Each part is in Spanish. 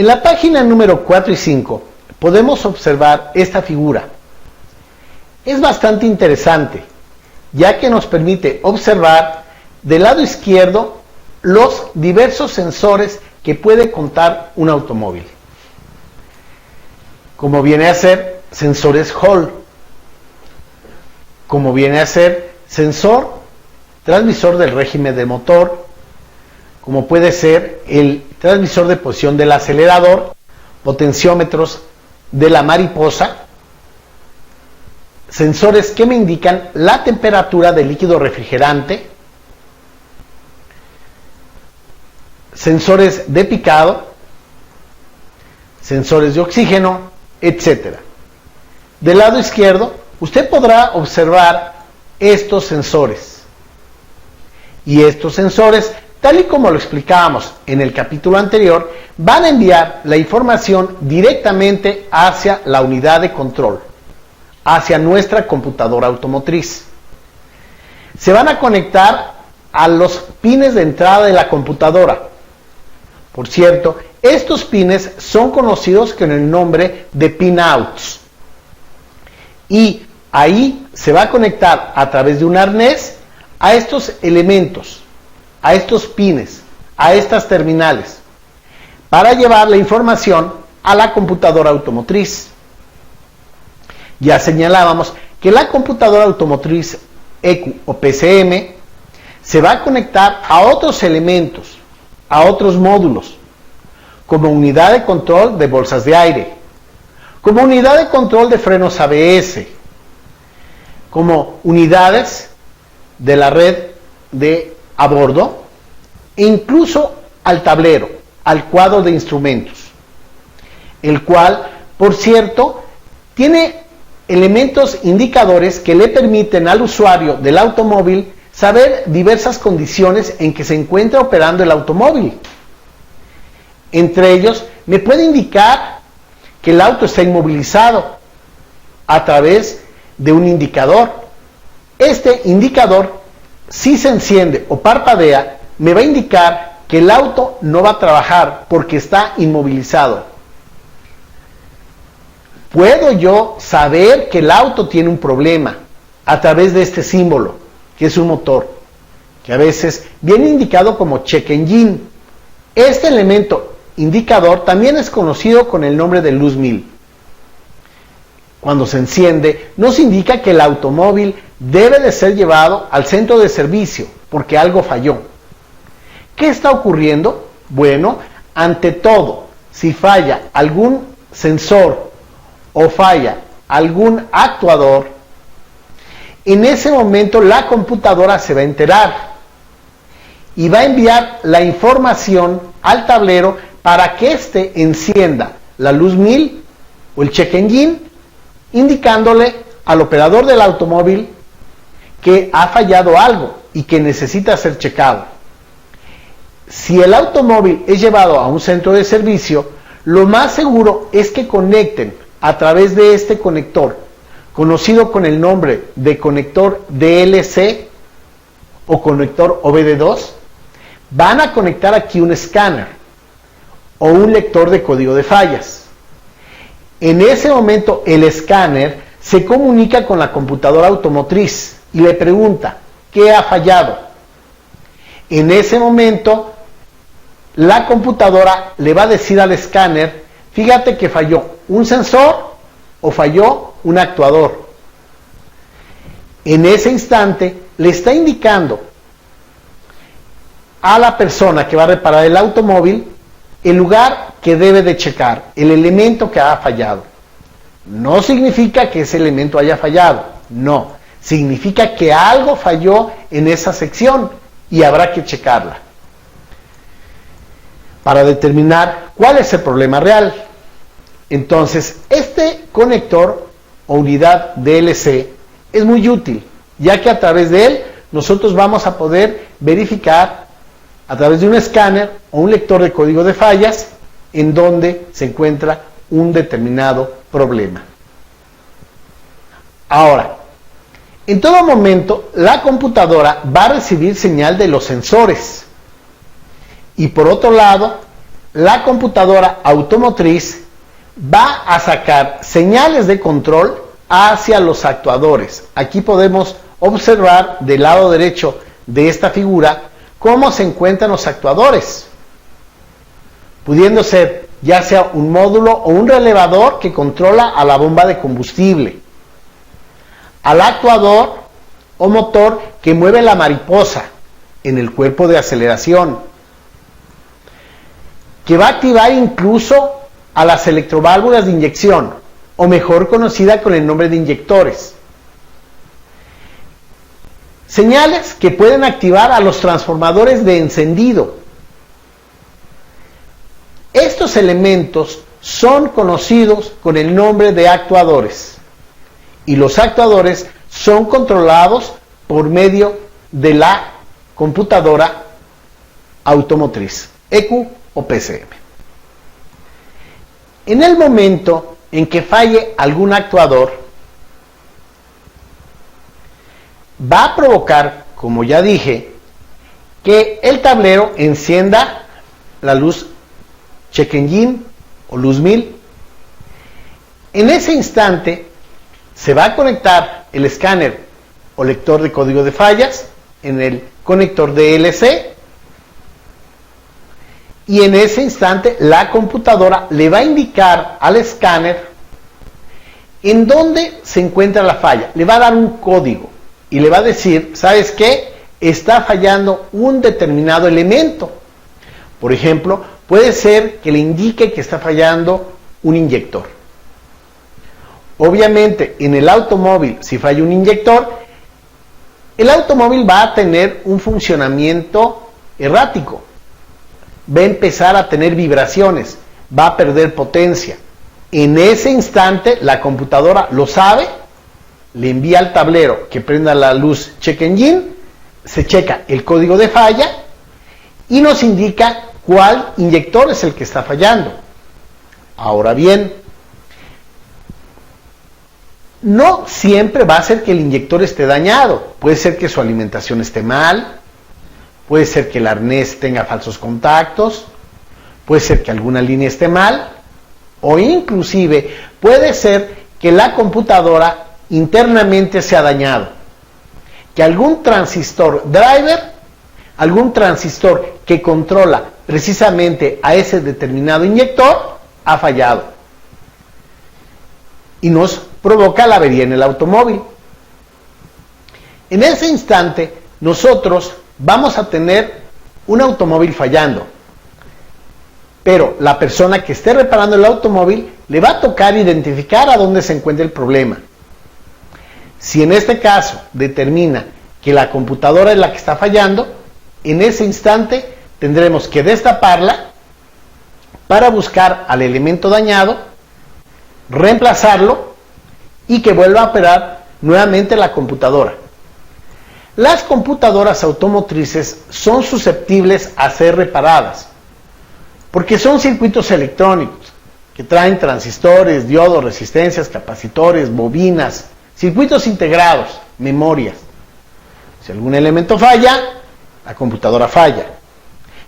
En la página número 4 y 5 podemos observar esta figura. Es bastante interesante, ya que nos permite observar del lado izquierdo los diversos sensores que puede contar un automóvil. Como viene a ser sensores Hall, como viene a ser sensor transmisor del régimen del motor, como puede ser el transmisor de posición del acelerador, potenciómetros de la mariposa, sensores que me indican la temperatura del líquido refrigerante, sensores de picado, sensores de oxígeno, etc. Del lado izquierdo, usted podrá observar estos sensores. Y estos sensores, tal y como lo explicábamos en el capítulo anterior, van a enviar la información directamente hacia la unidad de control, hacia nuestra computadora automotriz. Se van a conectar a los pines de entrada de la computadora. Por cierto, estos pines son conocidos con el nombre de pinouts. Y ahí se va a conectar a través de un arnés a estos elementos, a estos pines, a estas terminales, para llevar la información a la computadora automotriz. Ya señalábamos que la computadora automotriz ECU o PCM se va a conectar a otros elementos, a otros módulos, como unidad de control de bolsas de aire, como unidad de control de frenos ABS, como unidades de la red de a bordo, e incluso al tablero, al cuadro de instrumentos, el cual, por cierto, tiene elementos indicadores que le permiten al usuario del automóvil saber diversas condiciones en que se encuentra operando el automóvil. Entre ellos, me puede indicar que el auto está inmovilizado a través de un indicador. Este indicador, si se enciende o parpadea, me va a indicar que el auto no va a trabajar porque está inmovilizado. Puedo yo saber que el auto tiene un problema a través de este símbolo, que es un motor, que a veces viene indicado como check engine. Este elemento indicador también es conocido con el nombre de luz mil. Cuando se enciende, nos indica que el automóvil debe de ser llevado al centro de servicio porque algo falló. ¿Qué está ocurriendo? Bueno, ante todo, si falla algún sensor o falla algún actuador, en ese momento la computadora se va a enterar y va a enviar la información al tablero para que éste encienda la luz mil o el check engine, indicándole al operador del automóvil que ha fallado algo y que necesita ser checado. Si el automóvil es llevado a un centro de servicio, lo más seguro es que conecten a través de este conector, conocido con el nombre de conector DLC o conector OBD2, van a conectar aquí un escáner o un lector de código de fallas. En ese momento el escáner se comunica con la computadora automotriz y le pregunta, ¿qué ha fallado? En ese momento la computadora le va a decir al escáner, fíjate que falló un sensor o falló un actuador. En ese instante le está indicando a la persona que va a reparar el automóvil el lugar que debe de checar, el elemento que ha fallado. No significa que ese elemento haya fallado, no. Significa que algo falló en esa sección y habrá que checarla para determinar cuál es el problema real. Entonces, este conector o unidad DLC es muy útil, ya que a través de él nosotros vamos a poder verificar a través de un escáner o un lector de código de fallas en donde se encuentra un determinado problema. Ahora, en todo momento la computadora va a recibir señal de los sensores y por otro lado la computadora automotriz va a sacar señales de control hacia los actuadores. Aquí podemos observar del lado derecho de esta figura cómo se encuentran los actuadores, pudiendo ser ya sea un módulo o un relevador que controla a la bomba de combustible, al actuador o motor que mueve la mariposa en el cuerpo de aceleración, que va a activar incluso a las electroválvulas de inyección, o mejor conocida con el nombre de inyectores. Señales que pueden activar a los transformadores de encendido. Estos elementos son conocidos con el nombre de actuadores, y los actuadores son controlados por medio de la computadora automotriz, ECU o PCM. En el momento en que falle algún actuador, va a provocar, como ya dije, que el tablero encienda la luz check engine o luz 1000. En ese instante se va a conectar el escáner o lector de código de fallas en el conector DLC, y en ese instante la computadora le va a indicar al escáner en dónde se encuentra la falla. Le va a dar un código y le va a decir, ¿sabes qué? Está fallando un determinado elemento. Por ejemplo, puede ser que le indique que está fallando un inyector. Obviamente, en el automóvil, si falla un inyector, el automóvil va a tener un funcionamiento errático. Va a empezar a tener vibraciones, va a perder potencia. En ese instante, la computadora lo sabe, le envía al tablero que prenda la luz check engine, se checa el código de falla y nos indica cuál inyector es el que está fallando. Ahora bien, no siempre va a ser que el inyector esté dañado. Puede ser que su alimentación esté mal, puede ser que el arnés tenga falsos contactos, puede ser que alguna línea esté mal, o inclusive puede ser que la computadora internamente se ha dañado, que algún transistor driver, algún transistor que controla precisamente a ese determinado inyector, ha fallado y nos provoca la avería en el automóvil. En ese instante nosotros vamos a tener un automóvil fallando, pero la persona que esté reparando el automóvil le va a tocar identificar a dónde se encuentra el problema. Si en este caso determina que la computadora es la que está fallando, en ese instante tendremos que destaparla para buscar al elemento dañado, reemplazarlo y que vuelva a operar nuevamente la computadora. Las computadoras automotrices son susceptibles a ser reparadas porque son circuitos electrónicos que traen transistores, diodos, resistencias, capacitores, bobinas, circuitos integrados, memorias. Si algún elemento falla, la computadora falla.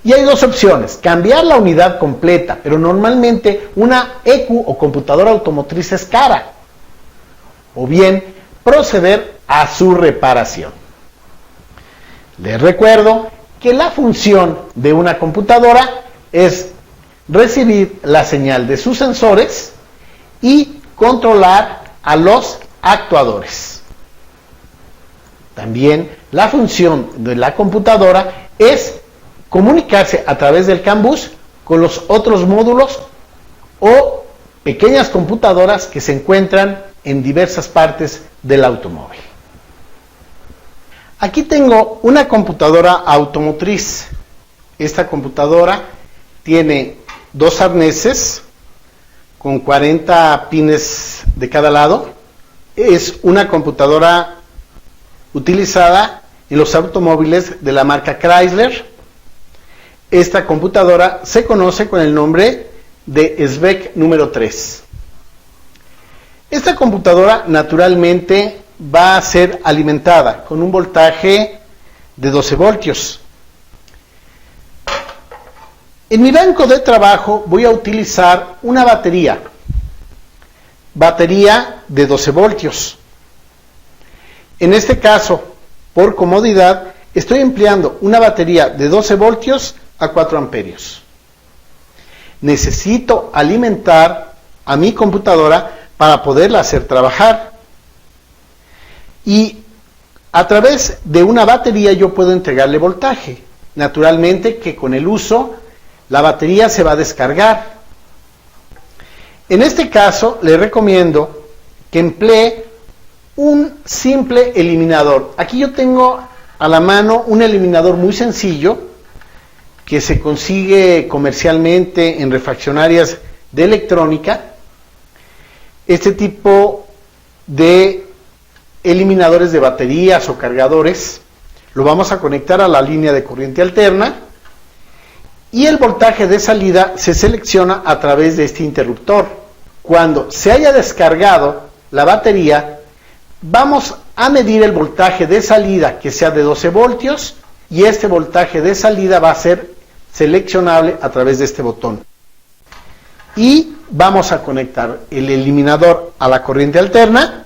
Y hay dos opciones: cambiar la unidad completa, pero normalmente una ECU o computadora automotriz es cara, o bien proceder a su reparación. Les recuerdo que la función de una computadora es recibir la señal de sus sensores y controlar a los actuadores. También la función de la computadora es comunicarse a través del CAN bus con los otros módulos o pequeñas computadoras que se encuentran en diversas partes del automóvil. Aquí tengo una computadora automotriz. Esta computadora tiene dos arneses con 40 pines de cada lado. Es una computadora utilizada en los automóviles de la marca Chrysler. Esta computadora se conoce con el nombre de SVEC número 3. Esta computadora naturalmente va a ser alimentada con un voltaje de 12 voltios. En mi banco de trabajo voy a utilizar una batería de 12 voltios. En este caso, por comodidad, estoy empleando una batería de 12 voltios a 4 amperios. Necesito alimentar a mi computadora para poderla hacer trabajar. Y a través de una batería yo puedo entregarle voltaje. Naturalmente que con el uso la batería se va a descargar. En este caso le recomiendo que emplee un simple eliminador. Aquí yo tengo a la mano un eliminador muy sencillo que se consigue comercialmente en refaccionarias de electrónica. Este tipo de eliminadores de baterías o cargadores lo vamos a conectar a la línea de corriente alterna y el voltaje de salida se selecciona a través de este interruptor. Cuando se haya descargado la batería, vamos a medir el voltaje de salida que sea de 12 voltios y este voltaje de salida va a ser seleccionable a través de este botón. Y vamos a conectar el eliminador a la corriente alterna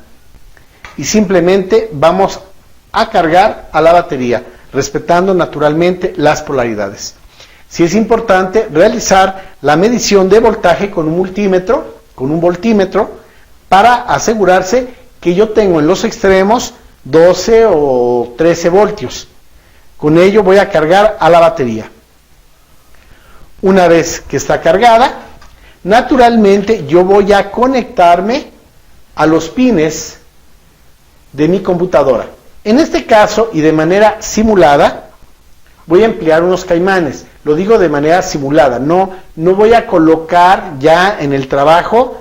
y simplemente vamos a cargar a la batería, respetando naturalmente las polaridades. Sí es importante realizar la medición de voltaje con un voltímetro, para asegurarse que yo tengo en los extremos 12 o 13 voltios. Con ello voy a cargar a la batería. Una vez que está cargada, naturalmente yo voy a conectarme a los pines de mi computadora. En este caso y de manera simulada, voy a emplear unos caimanes. Lo digo de manera simulada, no voy a colocar ya en el trabajo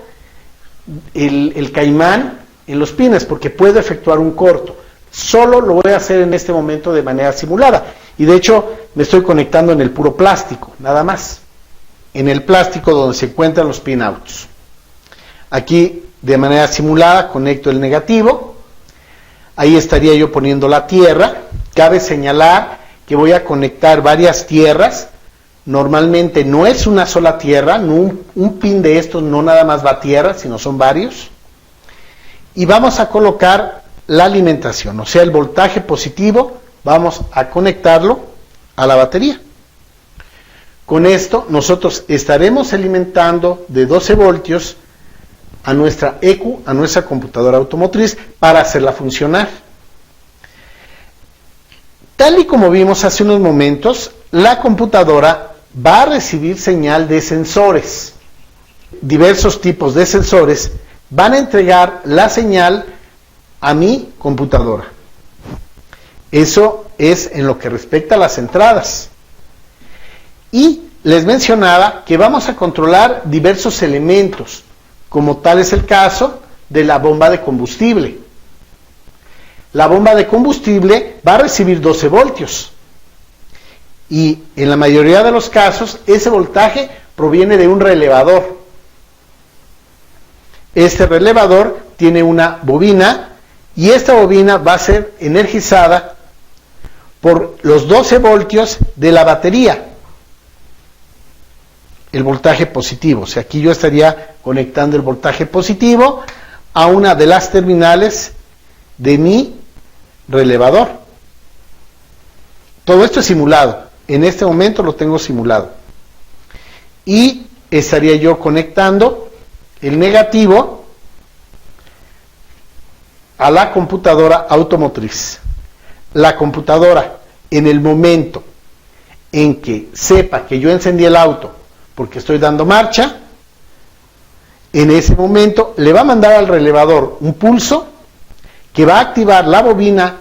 el caimán en los pines porque puedo efectuar un corto. Solo lo voy a hacer en este momento de manera simulada. Y de hecho me estoy conectando en el puro plástico, nada más. En el plástico donde se encuentran los pinouts. Aquí de manera simulada conecto el negativo. Ahí estaría yo poniendo la tierra. Cabe señalar que voy a conectar varias tierras. Normalmente no es una sola tierra, un pin de estos no nada más va a tierra, sino son varios. Y vamos a colocar la alimentación, o sea, el voltaje positivo, vamos a conectarlo a la batería. Con esto nosotros estaremos alimentando de 12 voltios a nuestra ECU, a nuestra computadora automotriz, para hacerla funcionar. Tal y como vimos hace unos momentos, la computadora va a recibir señal de sensores. Diversos tipos de sensores van a entregar la señal a mi computadora. Eso es en lo que respecta a las entradas. Y les mencionaba que vamos a controlar diversos elementos, como tal es el caso de la bomba de combustible. La bomba de combustible va a recibir 12 voltios. Y en la mayoría de los casos, ese voltaje proviene de un relevador. Este relevador tiene una bobina y esta bobina va a ser energizada por los 12 voltios de la batería. El voltaje positivo. O sea, aquí yo estaría conectando el voltaje positivo a una de las terminales de mi relevador. Todo esto es simulado. En este momento lo tengo simulado. Y estaría yo conectando el negativo a la computadora automotriz. La computadora, en el momento en que sepa que yo encendí el auto porque estoy dando marcha, en ese momento le va a mandar al relevador un pulso que va a activar la bobina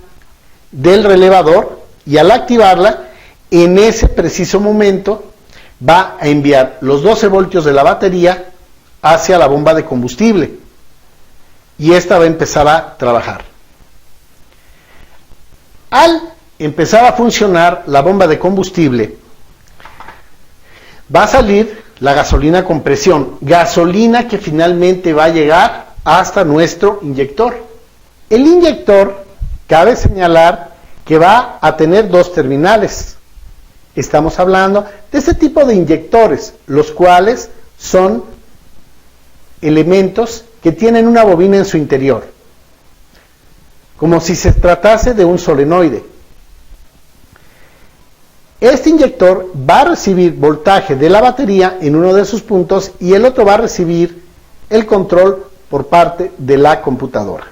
del relevador y al activarla, en ese preciso momento va a enviar los 12 voltios de la batería hacia la bomba de combustible y esta va a empezar a trabajar. Al empezar a funcionar la bomba de combustible, va a salir la gasolina con presión, gasolina que finalmente va a llegar hasta nuestro inyector. El inyector, cabe señalar que va a tener dos terminales. Estamos hablando de este tipo de inyectores, los cuales son elementos que tienen una bobina en su interior, como si se tratase de un solenoide. Este inyector va a recibir voltaje de la batería en uno de sus puntos y el otro va a recibir el control por parte de la computadora.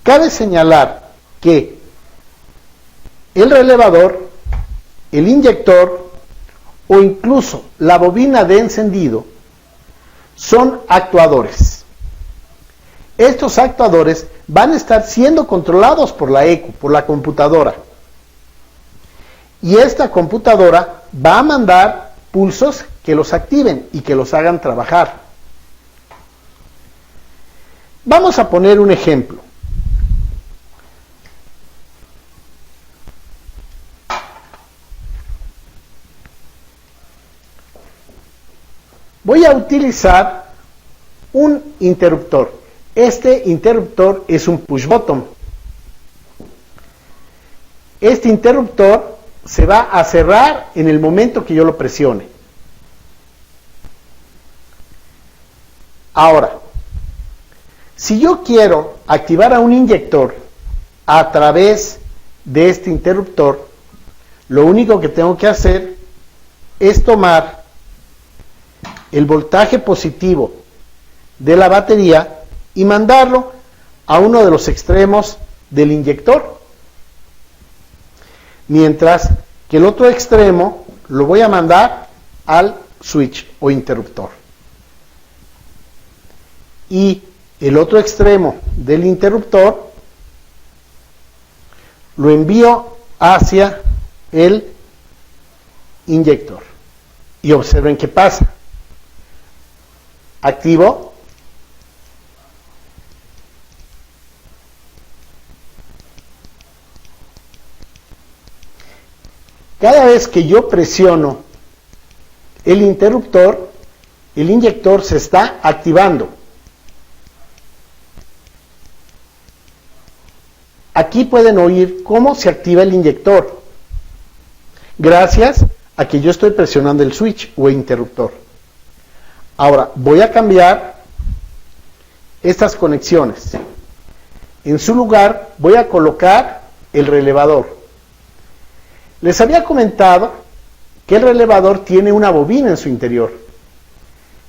Cabe señalar que el relevador, el inyector o incluso la bobina de encendido son actuadores. Estos actuadores van a estar siendo controlados por la ECU, por la computadora. Y esta computadora va a mandar pulsos que los activen y que los hagan trabajar. Vamos a poner un ejemplo. Voy a utilizar un interruptor. Este interruptor es un push button. Este interruptor se va a cerrar en el momento que yo lo presione. Ahora, si yo quiero activar a un inyector a través de este interruptor, lo único que tengo que hacer es tomar el voltaje positivo de la batería y mandarlo a uno de los extremos del inyector, mientras que el otro extremo lo voy a mandar al switch o interruptor. Y el otro extremo del interruptor lo envío hacia el inyector. Y observen qué pasa. Activo. Cada vez que yo presiono el interruptor, el inyector se está activando. Aquí pueden oír cómo se activa el inyector, gracias a que yo estoy presionando el switch o interruptor. Ahora voy a cambiar estas conexiones. En su lugar voy a colocar el relevador. Les había comentado que el relevador tiene una bobina en su interior,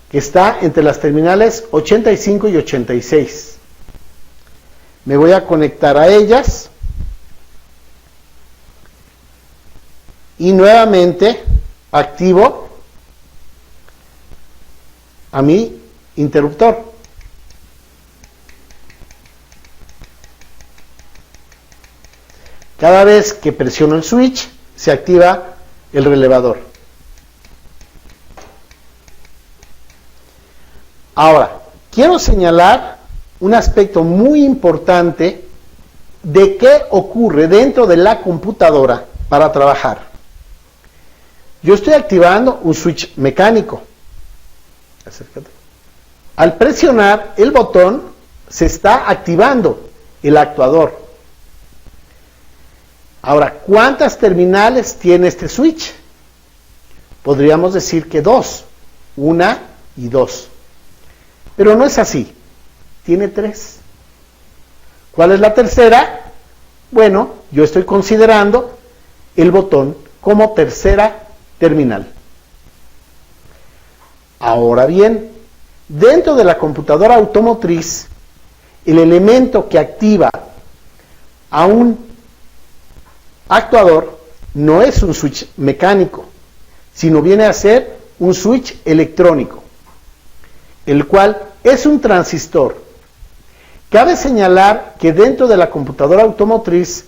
que está entre las terminales 85 y 86. Me voy a conectar a ellas y nuevamente activo a mi interruptor. Cada vez que presiono el switch, se activa el relevador. Ahora, quiero señalar un aspecto muy importante de qué ocurre dentro de la computadora para trabajar. Yo estoy activando un switch mecánico. Acércate. Al presionar el botón, se está activando el actuador. Ahora, ¿cuántas terminales tiene este switch? Podríamos decir que 2, 1 y 2. Pero no es así, tiene 3. ¿Cuál es la tercera? Bueno, yo estoy considerando el botón como tercera terminal. Ahora bien, dentro de la computadora automotriz, el elemento que activa a un actuador no es un switch mecánico, sino viene a ser un switch electrónico, el cual es un transistor. Cabe señalar que dentro de la computadora automotriz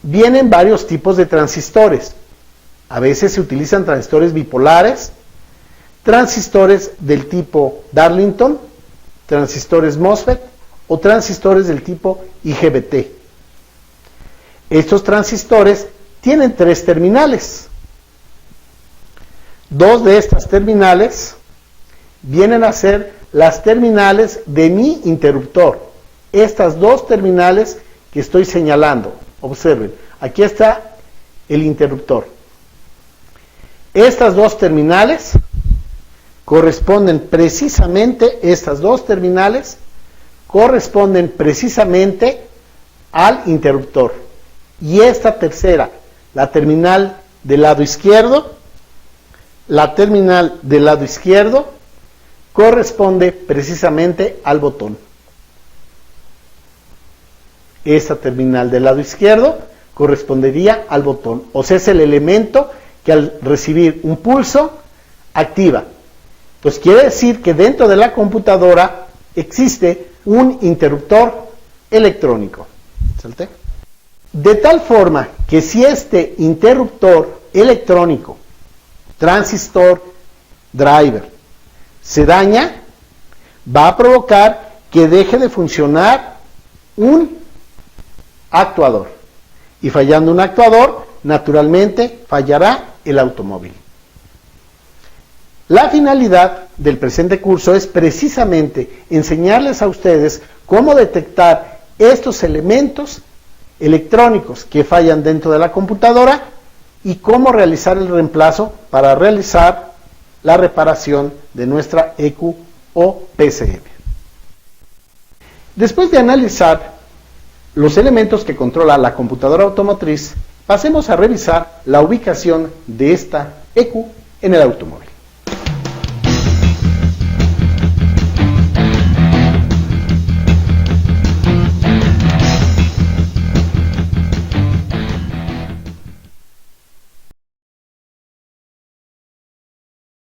vienen varios tipos de transistores. A veces se utilizan transistores bipolares, transistores del tipo Darlington, transistores MOSFET o transistores del tipo IGBT. Estos transistores tienen 3 terminales. 2 de estas terminales vienen a ser las terminales de mi interruptor. Estas 2 terminales que estoy señalando. Observen, aquí está el interruptor. Estas dos terminales corresponden precisamente al interruptor. Y esta tercera, la terminal del lado izquierdo, corresponde precisamente al botón. Esta terminal del lado izquierdo correspondería al botón, o sea, es el elemento que al recibir un pulso activa. Pues quiere decir que dentro de la computadora existe un interruptor electrónico. ¿Salte? De tal forma que si este interruptor electrónico, transistor, driver, se daña, va a provocar que deje de funcionar un actuador. Y fallando un actuador, naturalmente fallará el automóvil. La finalidad del presente curso es precisamente enseñarles a ustedes cómo detectar estos elementos electrónicos que fallan dentro de la computadora y cómo realizar el reemplazo para realizar la reparación de nuestra ECU o PCM. Después de analizar los elementos que controla la computadora automotriz, pasemos a revisar la ubicación de esta ECU en el automóvil.